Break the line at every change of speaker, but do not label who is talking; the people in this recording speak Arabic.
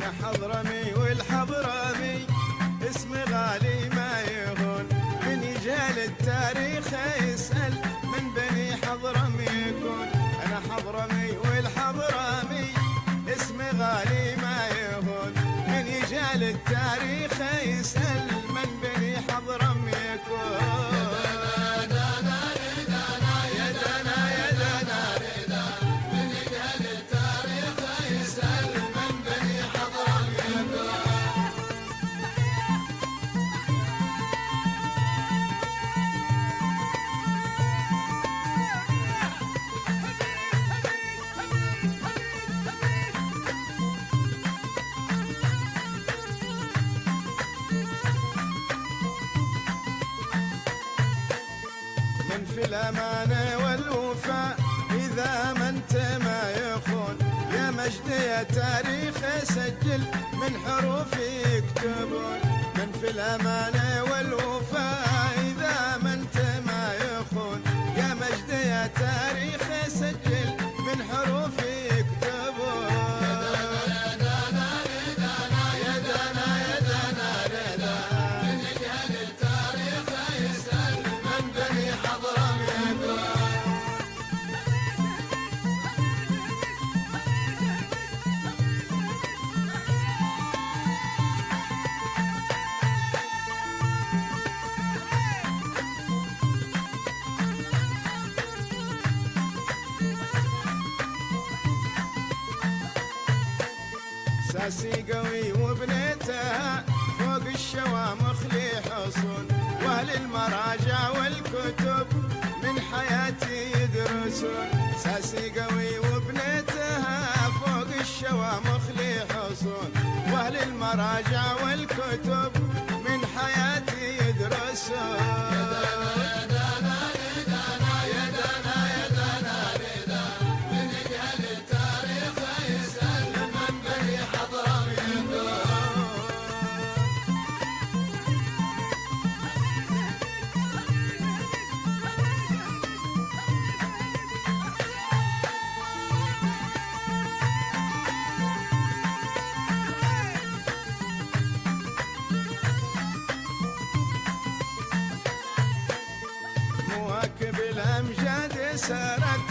أنا حضرمي والحضرمي اسم غالي ما يهون، من يجهل التاريخ يسأل من بني حضرمي يكون. أنا حضرمي والحضرمي اسم غالي ما يهون، من يجهل التاريخ يسأل من بني حضرمي يكون. في الأمانة والوفاء إذا ما أنت ما يخون، يا مجد يا تاريخ سجل من حروفي يكتبون. من في الأمانة والوفاء إذا ما أنت ما يخون، يا مجد يا تاريخ سجل من حروفي يكتبون. ساسي قوي وبنيتها فوق الشوامخ لي حصون، واهل المراجع والكتب من حياتي يدرسون. ساسي قوي وبنيتها فوق الشوامخ لي حصون، واهل المراجع والكتب من حياتي يدرسون. مواكب الأمجاد سارت